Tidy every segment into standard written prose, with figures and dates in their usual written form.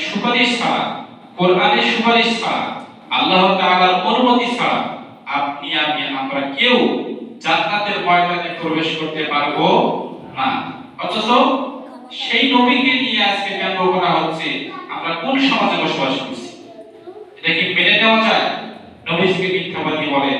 সুপারিশ ছাড়া, কোরআনের সুপারিশ ছাড়া, আল্লাহ তাআলার অনুমতি ছাড়া আপনি আমি আমরা কেউ জান্নাতের ময়দানে প্রবেশ করতে পারবো না। অথচ সেই নবীকে নিয়ে আজকে ব্যঙ্গ করা হচ্ছে। আমরা কোন সমাজে বসবাস করছি? এটা কি মেনে নেওয়া যায়? নবীজিকে মিথ্যাবাদী বলে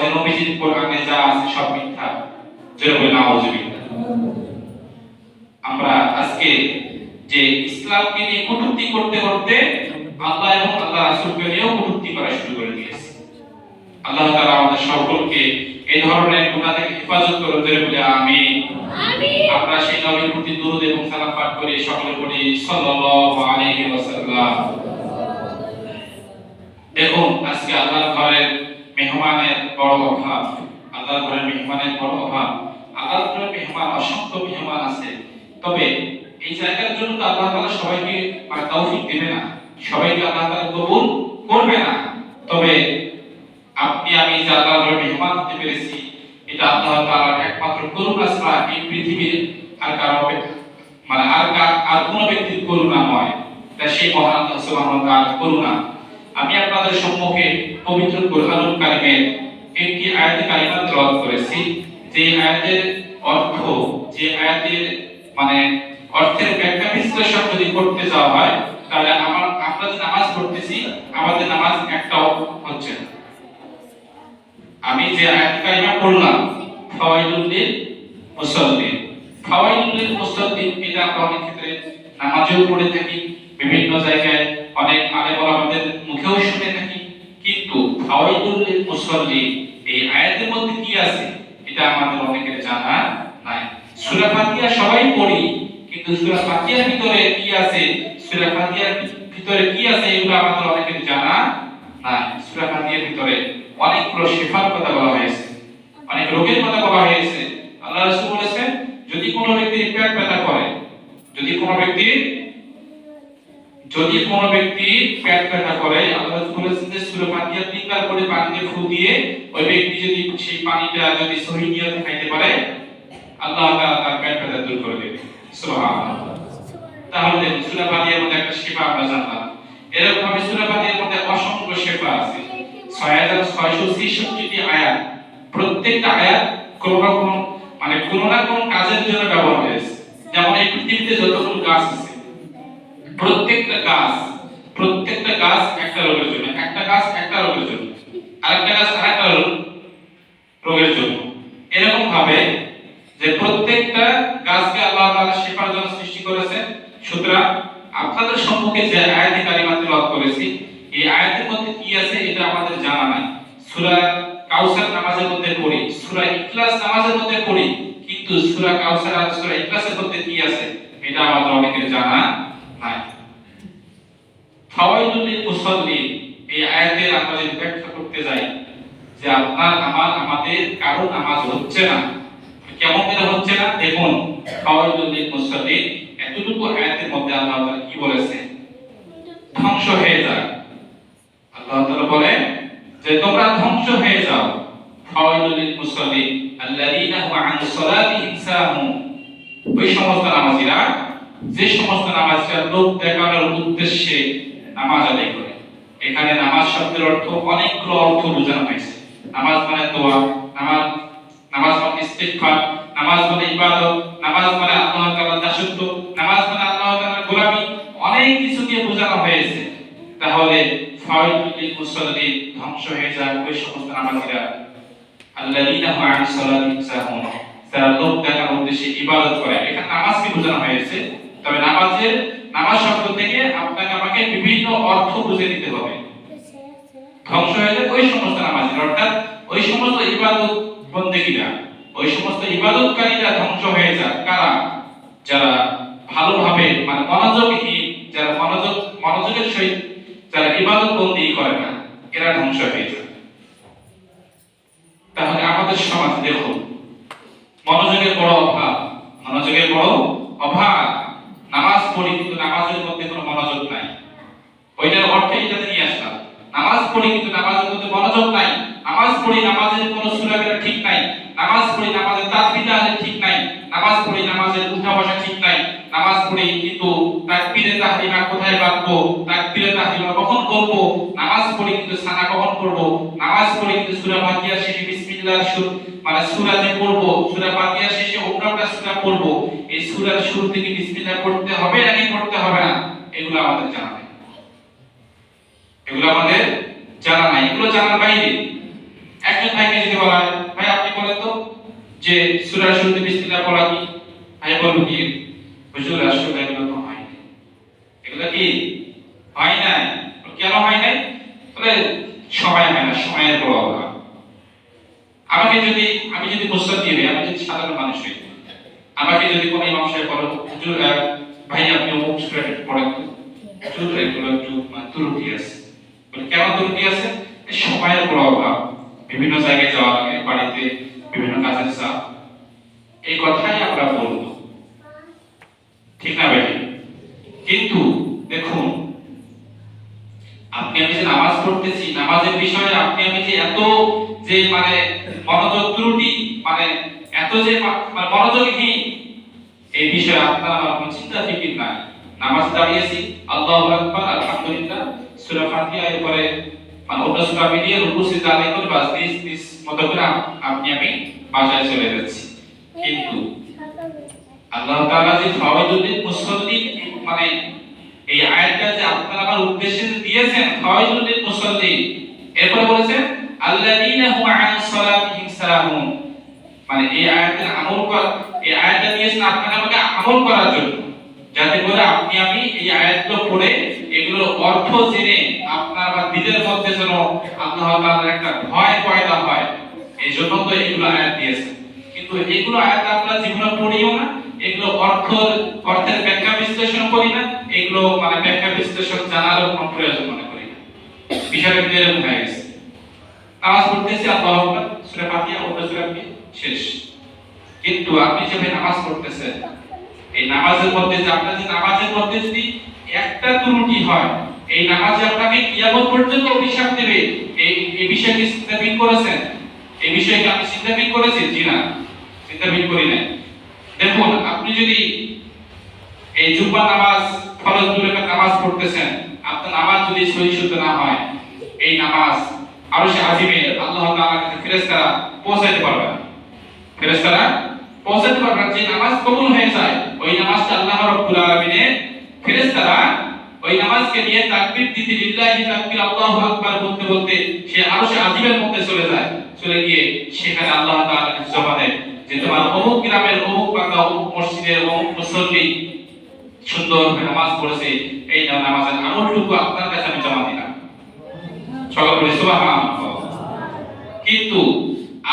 যে নবীজির কোরআনে যা আছে সব মিথ্যা। যেরকম নাউজুবিল্লাহ। আমরা আজকে যে ইসলামকে নিয়ে কটূক্তি করতে করতে আল্লাহ এবং আল্লাহ রাসূলকে নিয়েও কটূক্তি করা শুরু করে দিয়েছি। আল্লাহ তাআলা আমাদের সকলকে এই ধরনের গুনাহ থেকে হেফাজত করুন। বলে আমিন। আমিন। আমরা সেই নবীর প্রতি দরুদ এবং সালাম পাঠ করি, সকলে পড়ি সাল্লাল্লাহু আলাইহি ওয়াসাল্লাম। দেখুন আজকে আল্লাহর ঘরের মেহমানের বড় অভাব, আল্লাহর ঘরের মেহমানের বড় অভাব। আল্লাহর ঘরের মেহমান অসংখ্য মেহমান আছে, তবে এই জায়গার জন্য তো আল্লাহ তাআলা সবাইকে তৌফিক দিবে না, সবাইকে আল্লাহ তাআলা কবুল করবে না। তবে আপনি আমি যে আল্লাহর ঘরের মেহমান হতে পেরেছি, এটা আল্লাহ তাআলার একমাত্র করুণা ছাড়া এই পৃথিবীর আর কারো আর কোন ব্যক্তির করুণা নয়। তা সেই মহান আল্লাহ সুবহানাহু ওয়া তাআলার করুণা। আমি আপনাদের সম্মুখে পবিত্র কোরআনুল কারীমের একটি আয়াতে কারিমা তেলাওয়াত করেছি, যে আয়াতের অর্থ, যে আয়াতের অর্থের ব্যাখ্যা বিশ্লেষণ যদি করতে যাওয়া হয়, তাহলে আমরা যে নামাজ পড়তেছি, আমাদের নামাজ একটাও হচ্ছে না। আমি যে আয়াত কারিমা পড়লাম, ফাওয়াইদুল লিল মুসাল্লিন, ফাওয়াইদুল লিল মুসাল্লিন, এটা আমরা অনেক ক্ষেত্রে নামাজেও পড়ে থাকি, বিভিন্ন জায়গায় অনেক আলেম ওলামাদের মুখেও শুনে থাকি, কিন্তু ফাওয়াইদুল লিল মুসাল্লিন এই আয়াতের মধ্যে কি আছে এটা আমাদের অনেকের জানা নাই। সূরা ফাতিহা সবাই পড়ি, কিন্তু সূরা ফাতিহার ভিতরে কি আছে, সূরা ফাতিহার ভিতরে কি আছে এগুলো আমাদের অনেকের জানা নাই। সূরা ফাতিহার ভিতরে অনেকগুলো শিফার কথা বলা হয়েছে, অনেক রোগের কথা বলা হয়েছে। আল্লাহ রাসূল বলেছেন, যদি কোনো ব্যক্তির পেট ব্যথা করে, যদি কোনো ব্যক্তি পেট ব্যথা করে, আল্লাহ রাসূল বলেছেন যে সূরা ফাতিহা তিনবার করে পানিতে ফু দিয়ে ওই ব্যক্তি যদি সেই পানিটা যদি সহিহ নিয়তে খাইতে পারে, আল্লাহ তাআলা তার পেট ব্যথা দূর করে দেবে। সুবহানাল্লাহ। তাহলে সূরা ফাতিহার মধ্যে একটা শিফা আমরা জানলাম। এরকম ভাবে সূরা ফাতিহার মধ্যে অসংখ্য শিফা আছে, 6663টি আয়াত। প্রত্যেকটা আয়াত কোনো না কোনো কাজের জন্য ব্যবহার হয়েছে। যেমন এই পৃথিবীতে যতগুলো গাছ আছে, প্রত্যেকটা গাছ একটা রোগের জন্য, একটা গাছ একটা রোগের জন্য, আরেকটা গাছ আরেকটা রোগের জন্য। এরকম ভাবে যে প্রত্যেকটা গাছকে আল্লাহ তাআলা শিফার জন্য সৃষ্টি করেছেন। সুতরাং আপনাদের সম্মুখে যে আয়াতে কারিমা তেলাওয়াত করেছি, এই আয়াতের মধ্যে কি আছে এটা আমাদের জানা নাই। সূরা কাউসার নামাজের মধ্যে পড়ি, সূরা ইখলাস নামাজের মধ্যে পড়ি, কিন্তু সূরা কাউসার আর সূরা ইখলাসের মধ্যে কি আছে এটা আমাদের অনেকের জানা নাই। ফাওয়াইদুল লিল মুসাল্লিন এই আয়াতের আমরা যদি ব্যাখ্যা করতে যাই, যে আমাদের কারো নামাজ হচ্ছে না, কেমন করে হচ্ছে না দেখুন। ফাওয়াইদুল লিল মুসাল্লিন এতটুকু আয়াতের মধ্যে আল্লাহ তাআলা কি বলেছে, ধ্বংস হয়ে যায়। আল্লাহ তাআলা বলেন যে তোমরা ধ্বংস হয়ে যাও। ফাওয়াইদুল লিল মুসাল্লিন আল্লাযীনা হুম আন সালাতিহিম সাহুন, ওই সমস্ত নামাজীরা যে সমস্ত নামাজীরা লোক দেখানোর উদ্দেশ্যে নামাজ আদায় করে। এখানে নামাজ শব্দের অর্থ অনেকগুলো অর্থ বোঝানো হয়েছে। নামাজ মানে দোয়া, নামাজ মানে ইস্তিগফার, নামাজ মানে ইবাদত, নামাজ মানে আল্লাহ তাআলার দাসত্ব, নামাজ মানে আল্লাহ তাআলার গোলামি, অনেক কিছু দিয়ে বোঝানো হয়েছে। তাহলে ফাওয়াইদুল লিল মুসাল্লিন ধ্বংস হয়ে যায় ওই সমস্ত নামাজীরা আল্লাযীনা হুম আন সালাতিহিম সাহুন, যারা লোক দেখানোর উদ্দেশ্যে ইবাদত করে। এখানে নামাজকে বোঝানো হয়েছে, তবে নামাজ শব্দ থেকে আপনাকে আমাকে বিভিন্ন অর্থ বুঝে নিতে হবে। ধ্বংস হয়ে যায় ওই সমস্ত নামাজীরা, অর্থাৎ ওই সমস্ত ইবাদত বন্দেগীরা, ওই সমস্ত ইবাদতকারীরা ধ্বংস হয়ে যায়। কারা? যারা ভালোভাবে মনোযোগহীন, যারা মনোযোগের সহিত যারা ইবাদত বন্দেগী করে না, এরা ধ্বংস হয়ে যায়। তাহলে আমাদের সমাজ দেখুন, মনোযোগের বড় অভাব। নামাজ পড়ি কিন্তু নামাজের মধ্যে কোনো মনোযোগ নাই। ওইটার অর্থে এটাতে নিয়ে আসলাম। নামাজ পড়ি কিন্তু নামাজের মধ্যে মনোযোগ নাই। নামাজ পড়ি নামাজের কোনো সূরাটা ঠিক নাই। নামাজ পড়ি নামাজের তাকবীরটা ঠিক নাই। নামাজ পড়ি নামাজের উঠা বসা ঠিক নাই। নামাজ পড়ি কিন্তু তাকবীরে তাহরিমা কোথায় বা রাখবো, তাকবীরে তাহরিমা কখন করব, নামাজ পড়ে কিন্তু সানা কখন করব, নামাজ পড়ে কিন্তু সূরা ফাতিহা শেষে বিসমিল্লাহ মানে সূরা যে পড়ব, সূরা ফাতিহা শেষে অন্যটা সূরা পড়ব, এই সূরার শুরু থেকে বিসমিল্লাহ পড়তে হবে নাকি পড়তে হবে না, এগুলো আমাদের জানা নেই। এগুলো আমাদের জানা নাই, এগুলো জানার বাইরে। একজন ভাইকে যদি বলা হয়, ভাই আপনি বলেন তো যে সূরার শুরুতে বিসমিল্লাহ পড়া কি, ভাই বলবো কি, হুজুর আসলে এগুলো তো হয় না। এগুলো কি হয় না? কেন হয় নাই? বলে সময় হয় না, সময়ের বড় অভাব। আমি যদি মুসল্লি হই, আমি যদি সাধারণ মানুষ হই, আমাকে যদি কোনো ইমাম সাহেব বলেন, হুজুর ভাই আপনি অমুক সূরা পড়েন তো, হুজুর এগুলো একটু ত্রুটি আছে। বলে কেন ত্রুটি আছে? এই সময়ের বড় অভাব, বিভিন্ন জায়গায় যাওয়া লাগে, বাড়িতে বিভিন্ন কাজের চাপ, এই কথাই আমরা বলবো, ঠিক না ভাই? কিন্তু দেখুন, আপনি আমি যে নামাজ পড়তেছি, নামাজের বিষয়ে আপনি আমি যে এত যে মানে মনোযোগ ত্রুটি, মানে এত যে মানে মনোযোগহীন, এই বিষয়ে আপনার আমার কোনো চিন্তা ফিকির নাই। নামাজ দাঁড়িয়েছি, আল্লাহু আকবার, আলহামদুলিল্লাহ, সূরা ফাতিহা, এরপরে মানে অন্য সূরা মিলিয়ে রুকু সিজদা আদায় করে বাস নিজ মত করে আপনি আমি বাসায় চলে যাচ্ছি। কিন্তু আল্লাহ তাআলা যে ফাওয়াইদুল মুসাল্লিন, মানে এই আয়াতটা যে আপনারা আমার উদ্দেশ্যে দিয়েছেন, ফাওয়াইদুল মুসাল্লিন, এরপরে বলেছেন আল্লাযীনা হুম আন সালাতিহিম সালাহুন, মানে এই আয়াতের আমল করা, এই আয়াতটা দিয়েছেন আপনাকে আমাকে আমল করার জন্য, যাতে করে আপনি আমি এই আয়াতগুলো পড়ে এগুলোর অর্থ জেনে আপনার বা দিলের মধ্যে যেন আল্লাহ তাআলার একটা ভয় পয়দা হয়, এই জন্য তো এগুলো আয়াত দিয়েছেন। কিন্তু এগুলো আয়াত আমরা জীবনে পড়িও না, এগুলো অর্থের ব্যাখ্যা বিশ্লেষণ করি না, এগুলো মানে ব্যাখ্যা বিশ্লেষণ জানারও কোনো প্রয়োজন মনে করি না। বিষয়টা এরকম হয়ে গেছে, নামাজ পড়তেছি আল্লাহু আকবার, সূরা ফাতিহা ও সূরা শেষ। কিন্তু আপনি যে নামাজ পড়তেছেন, এই নামাজের মধ্যে যে আপনার যে নামাজের মধ্যে যদি একটা ত্রুটি হয়, এই নামাজে আপনাকে কিয়ামত পর্যন্ত অভিশাপ দেবে, এই বিষয়ে কি চিন্তাবিদ করেছেন? এই বিষয়ে কি আপনি চিন্তাবিদ করেছেন? জি না, চিন্তাবিদ করি না। দেখুন, আপনি যদি এই জুম্মার নামাজ, ফরজ দুই রাকাত নামাজ পড়তেছেন, আপনার নামাজ যদি সহি শুদ্ধ না হয়, এই নামাজ আরশে আজিমে আল্লাহ তাআলার কাছে ফেরেশতারা পৌঁছাইতে পারবে না। ফেরেশতারা পৌঁছাতে পারবে না। যে নামাজ কবুল হয়ে যায়, ওই নামাজটা আল্লাহ রাব্বুল আলামিনের ফেরেশতারা ওই নামাজকে নিয়ে তাকবীর দিতে, লিল্লাহি তাকবীর, আল্লাহু আকবার বলতে বলতে সে আরশে আজিমের মধ্যে চলে যায়। চলে গিয়ে সেখানে আল্লাহ তাআলা জমা দেয় যে তোমার অমুক গ্রামের অমুক পাকা অমুক মসজিদের অমুক মুসল্লি সুন্দরভাবে নামাজ পড়েছে, এই নামাজের আমলটুকু আপনার কাছে আমি জমা দিলাম। সকল বলি সুবহানাল্লাহ। কিন্তু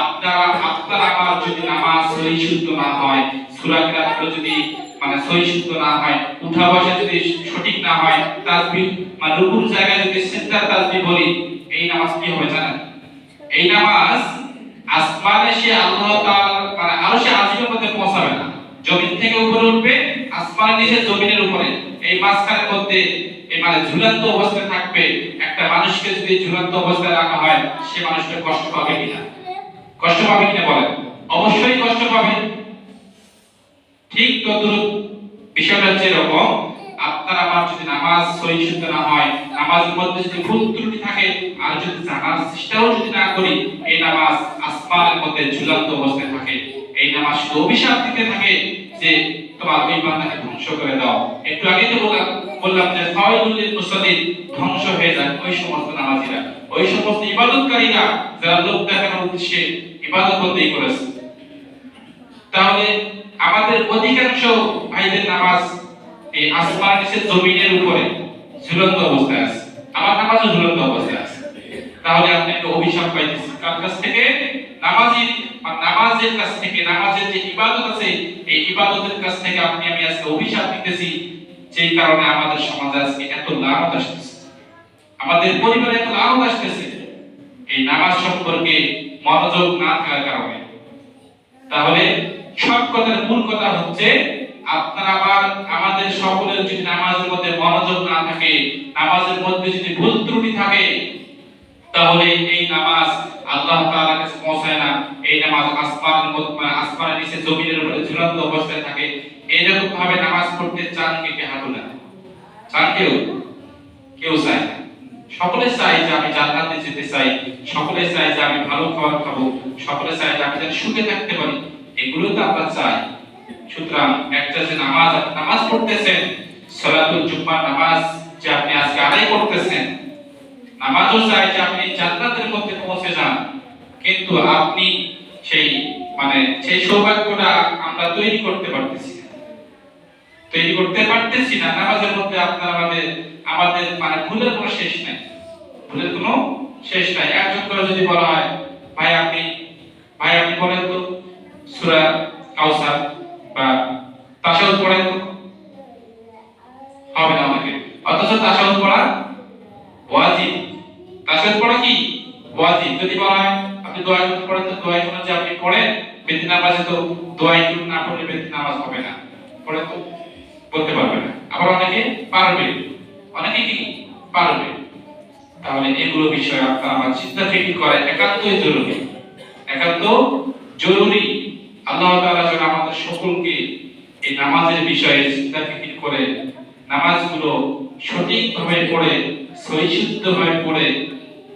আপনার আমার যদি নামাজ সহি শুদ্ধ না হয়, সূরা কিরাতগুলো যদি মানে সহি শুদ্ধ না হয়, উঠা বসা যদি সঠিক না হয়, তাসবিহ মানে রুকুর জায়গায় যদি সিজদার তাসবিহ বলি, এই নামাজ কি হবে জানেন? এই নামাজ আসমানে সে আল্লাহ তাআলা মানে আরশে আজিমের মধ্যে পৌঁছাবে না, জমিন থেকে উপরে উঠবে, আসমানের নিচে জমিনের উপরে, এই মাঝখানের মধ্যে এই মানে ঝুলন্ত অবস্থায় থাকবে। একটা মানুষকে যদি ঝুলন্ত অবস্থায় রাখা হয়, সে মানুষটা কষ্ট পাবে কিনা? কষ্ট পাবে কিনা বলেন? অবশ্যই কষ্ট পাবে। ঠিক তদ্রূপ বিষয়টা হচ্ছে এরকম, আপনার আমার যদি নামাজ সহি শুদ্ধ না হয়, নামাজের মধ্যে যদি ভুল ত্রুটি থাকে, আর যদি জানার চেষ্টাও যদি না করি, এই নামাজ আসমানের মধ্যে ঝুলন্ত অবস্থায় থাকে। এই নামাজ শুধু অভিশাপ দিতে থাকে যে তোমার ওই বান্দাকে ধ্বংস করে দাও। একটু আগে তো বললাম যে ফাওয়াইদুল মুসাল্লিন, ধ্বংস হয়ে যায় ওই সমস্ত নামাজীরা, ওই সমস্ত ইবাদতকারীরা যারা লোক দেখানোর উদ্দেশ্যে ইবাদত বন্দেগী করেছে। তাহলে আমাদের অধিকাংশ ভাইদের নামাজ এই আসমানের নিচে জমিনের উপরে ঝুলন্ত অবস্থায় আছে, আমার নামাজও ঝুলন্ত অবস্থায় আছে। তাহলে আপনি একটা অভিশাপ পাইতেছেন কার কাছ থেকে? নামাজের কাছ থেকে। নামাজের যে ইবাদত আছে, এই ইবাদতের কাছ থেকে আপনি আমি আজকে অভিশাপ দিতেছি, যেই কারণে আমাদের সমাজে আজকে এত লানত আসতেছে, আমাদের পরিবারে এত লানত আসতেছে, এই নামাজ সম্পর্কে মনোযোগ না থাকার কারণে। তাহলে সব কথার মূল কথা হচ্ছে, আপনার আমার আমাদের সকলের যদি নামাজের মধ্যে মনোযোগ না থাকে, নামাজের মধ্যে যদি ভুল ত্রুটি থাকে, তাহলে এই নামাজ আল্লাহ তাআলার কাছে পৌঁছায় না। এই নামাজ আসমানের মধ্যে, আসমানের নিচে জমিনের উপরে ঝুলন্ত অবস্থায় থাকে। এইরকম ভাবে নামাজ পড়তে চান কে? হাত উঠান। চান কেউ? কেউ চায় না। সকলে চায় যে আমি জান্নাতে যেতে চাই, সকলে চায় যে আমি ভালো খাবার খাবো, সকলে চায় যে আমি যেন সুখে থাকতে পারি, এগুলো তো আমরা চাই। সুতরাং একটা যে নামাজ, আপনি নামাজ পড়তেছেন, সালাতুল জুম্মা নামাজ যে আপনি আজকে আদায় করতেছেন, নামাজও চাই যে আপনি জান্নাতের মধ্যে পৌঁছে যান, কিন্তু আপনি সেই সেই সৌভাগ্যটা আমরা তৈরি করতে পারতেছি না, নামাজের মধ্যে আপনার আমাদের আমাদের ভুলের কোনো শেষ নাই, ভুলের কোনো শেষ নাই। একজন করে যদি বলা হয় ভাই আপনি বলেন তো সূরা কাউসার বা তাশাহুদ পড়েন তো, হবে না অনেকে। অথচ তাশাহুদ পড়া ওয়াজিব, তাশাহুদ পড়া কি ওয়াজিব। যদি বলা হয় আপনি দোয়া পড়েন তো, দোয়া যে আপনি পড়েন বেদি নামাজে, তো দোয়া না পড়লে বেদি নামাজ হবে না, পড়ে তো বলতে পারবে না। আবার অনেকে পারবে, অনেকে কি পারবে। তাহলে এগুলো বিষয় আপনার আমার চিন্তা ফিকির করা একান্তই জরুরি, একান্ত জরুরি। আল্লাহ তাআলা যেন আমাদের সকলকে এই নামাজের বিষয়ে চিন্তা ফিকির করে নামাজগুলো সঠিকভাবে পড়ে, সহিষ্ণুভাবে পড়ে,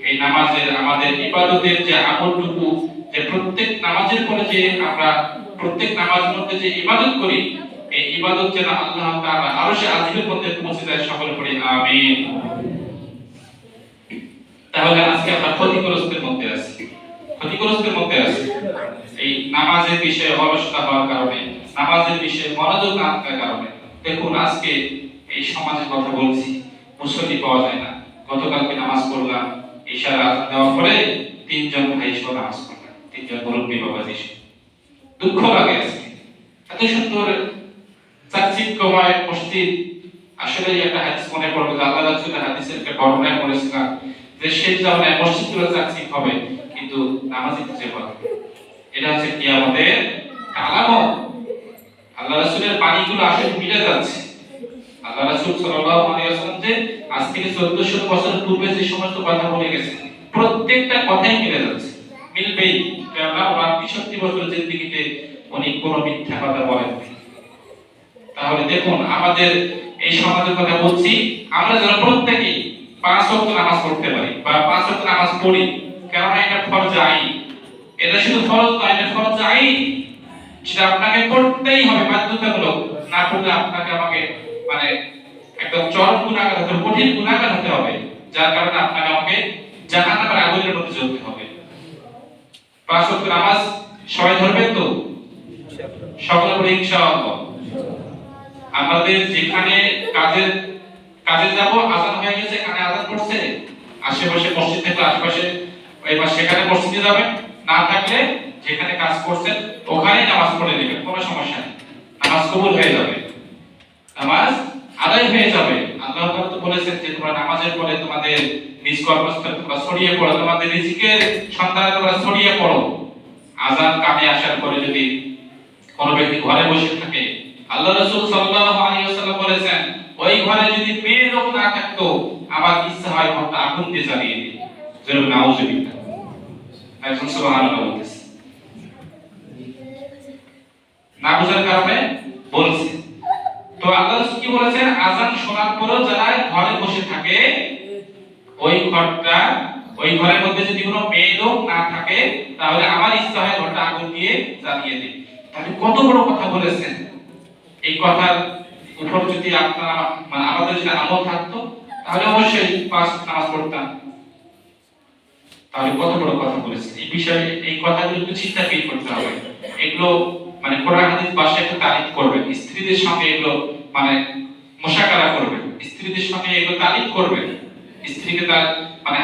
এই নামাজের আমাদের ইবাদতের যে আমলটুকু, যে প্রত্যেক নামাজের পরে যে আমরা প্রত্যেক নামাজের মধ্যে যে ইবাদত করি, এই ইবাদত যেন আল্লাহ তাআলা আরশে আজিমের মধ্যে পৌঁছে যায়, সকলে পড়ি আমিন। তাহলে আজকে আমরা ক্ষতিগ্রস্তের মধ্যে আছি, ক্ষতিগ্রস্তের মধ্যে আছি এই নামাজের বিষয়ে অলসতা হওয়ার কারণে, নামাজের বিষয়ে মনোযোগ না থাকার কারণে। দেখুন আজকে এই সমাজের কথা বলছি, মুসল্লি পাওয়া যায় না। গতকালকে নামাজ পড়লাম, ইশার আযান দেওয়ার পরে তিনজন ভাই সহ নামাজ পড়লাম, তিনজন মুরব্বী বাবাজি। দুঃখ লাগে আজকে এত সুন্দর চাকচিক্যময় মসজিদ। আসলে একটা হাদিস মনে পড়লো, আল্লাহ রাসূলের হাদিসের একটা বর্ণনা করেছিলেন যে সেই জামানায় মসজিদগুলো চাকচিক হবে, কিন্তু নামাজি খুঁজে পাবে। এটা হচ্ছে কিয়ামতের আলামত। আল্লাহ রাসূলের বাণীগুলো আসলে মিলে যাচ্ছে। আল্লাহ রাসূল সাল্লাল্লাহু আলাইহি ওয়াসাল্লাম যে আজ থেকে 1400 বছর পূর্বে যে সমস্ত কথা বলে গেছেন, প্রত্যেকটা কথাই মিলে যাচ্ছে, মিলবেই। কেননা 63 বছর জিন্দেগিতে উনি কোনো মিথ্যা কথা বলেননি। তাহলে দেখুন আমাদের এই সমাজের কথা বলছি, আমরা যারা প্রত্যেকেই 5 ওয়াক্ত নামাজ পড়তে পারি বা 5 ওয়াক্ত নামাজ পড়ি, কারণ এটা ফরজ আইন। এটা শুধু ফরজ নয়, এটা ফরজ আইন, যেটা আপনাকে পড়তেই হবে, বাধ্যতামূলক। না পড়লে আপনাকে আমাকে একদম চরম গুনাহগার হতে, কঠিন গুনাহগার হতে হবে, যার কারণে আপনাকে আমাকে জাহান্নামের আগুনের মধ্যে জ্বলতে হবে। 5 ওয়াক্ত নামাজ সবাই ধরবেন তো? সকলে বলি ইনশাআল্লাহ। আমাদের যেখানে কাজে যাব, আযান হয়ে গেছে, এখানে আযান পড়ছে, আশেপাশে মসজিদ থেকে আশেপাশে এবার সেখানে মসজিদে যাবেন, না থাকলে যেখানে কাজ করছেন ওখানেই নামাজ পড়ে নেবেন, কোনো সমস্যা নেই। নামাজ কবুল হয়ে যাবে, নামাজ আদায় হয়ে যাবে। আল্লাহ তাআলা তো বলেছেন যে তোমরা নামাজের পরে তোমাদের নিজ কর্মস্থলে তোমরা ছড়িয়ে পড়ো, তোমাদের রিজিকের সন্ধানে তোমরা ছড়িয়ে পড়ো। আযান কানে আসার পরে যদি কোন ব্যক্তি ঘরে বসে থাকে, আল্লাহ রাসূল সাল্লাল্লাহু আলাইহি ওয়াসাল্লাম বলেছেন ওই ঘরে যদি মেয়ে লোক না থাকতো, আমার ইচ্ছা হয় ঘরটা আগুন দিয়ে জ্বালিয়ে দিই। যেরকম নাউজুবিল্লাহ, একজন সুবহানাল্লাহ বলতেছে, না বুঝার কারণে বলছে। তো আল্লাহ রাসূল কি বলেছেন, আযান শোনার পরেও যারা ঘরে বসে থাকে, ওই ঘরের মধ্যে যদি কোনো মেয়ে লোক না থাকে, তাহলে আমার ইচ্ছা হয় ঘরটা আগুন দিয়ে জ্বালিয়ে দিই। তাহলে কত বড় কথা বলেছেন। এই কথার উপর যদি আপনারা আমাদের যদি আমল থাকতো, তাহলে অবশ্যই 5 নামাজ পড়তাম। তাহলে কত বড় কথা বলেছেন। এই বিষয়ে এই কথাগুলো একটু চিন্তা করতে হবে। এগুলো কোরআন হাদিস ভাষায় একটু তারিফ করবেন, স্ত্রীদের সঙ্গে এগুলো মুশাকারা করবেন, স্ত্রীদের সঙ্গে এগুলো তারিফ করবেন, স্ত্রীকে তার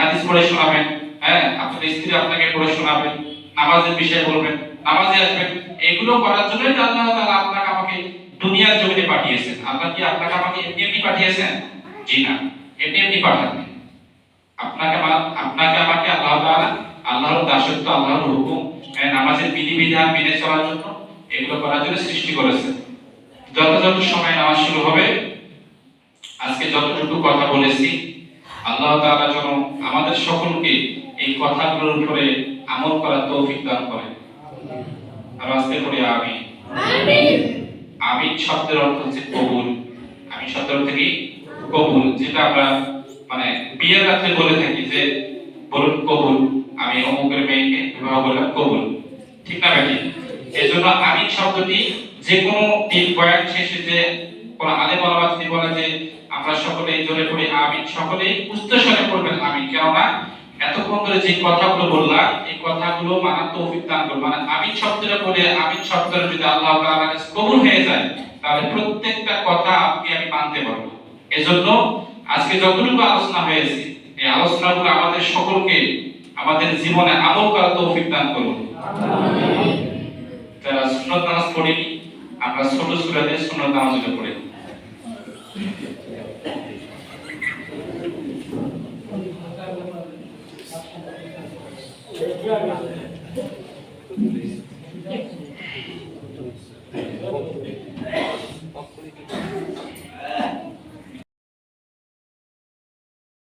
হাদিস পড়ে শোনাবেন। হ্যাঁ, আপনার স্ত্রী আপনাকে পড়ে শোনাবেন, নামাজের বিষয়ে বলবেন, নামাজে আসবেন। এগুলো করার জন্যই তো আল্লাহ তাআলা আপনাকে আমাকে দুনিয়ার জগতে পাঠিয়েছেন। আল্লাহ কি আপনাকে আমাকে এমনি এমনি পাঠিয়েছেন? জি না, এমনি এমনি পাঠাননি। আপনাকে আমাকে আল্লাহ তাআলা আল্লাহর দাসত্ব, আল্লাহর হুকুম, নামাজের বিধিবিধান মেনে চলার জন্য, এগুলো করার জন্য সৃষ্টি করেছেন। যত সময় নামাজ শুরু হবে, আজকে যতটুকু কথা বলেছি, আল্লাহ তাআলা যেন আমাদের সকলকে এই কথাগুলোর উপরে আমল করার তৌফিক দান করেন। আর আজকে পড়ি আমিন। আমিন। আমিন শব্দের অর্থ হচ্ছে কবুল। আমিন শব্দের অর্থ কি? কবুল। যেটা আমরা মানে বিয়ের রাত্রে বলে থাকি যে বলুন কবুল, আমি অমুকের মেয়েকে বিবাহ করলাম কবুল, ঠিক না বেটি? এজন্য আমিন শব্দটি যে কোনো দিন বয়ান শেষে যে কোন আলেম ওলামা যদি বলে যে আমরা সকলেই জোরে পড়ি আমিন, সকলেই উচ্চস্বরে পড়বেন আমিন। কেননা এতক্ষণ ধরে যে কথাগুলো বললাম এই কথাগুলো মানার তৌফিক দান করুন। মানে আমিন শব্দটা পড়ে আমিন শব্দটা যদি আল্লাহ তাআলার কাছে কবুল হয়ে যায় তাহলে প্রত্যেকটা কথা আপনি আমি মানতে পারবো। এজন্য আজকে যতটুকু আলোচনা হয়েছে এই আলোচনাগুলো আমাদের সকলকে আমাদের জীবনে আমল করার তৌফিক দান করুন। আমিন। যারা সুন্নত নামাজ পড়েনি আমরা ছোট সূরা দিয়ে সুন্নত নামাজটা পড়ে নিই।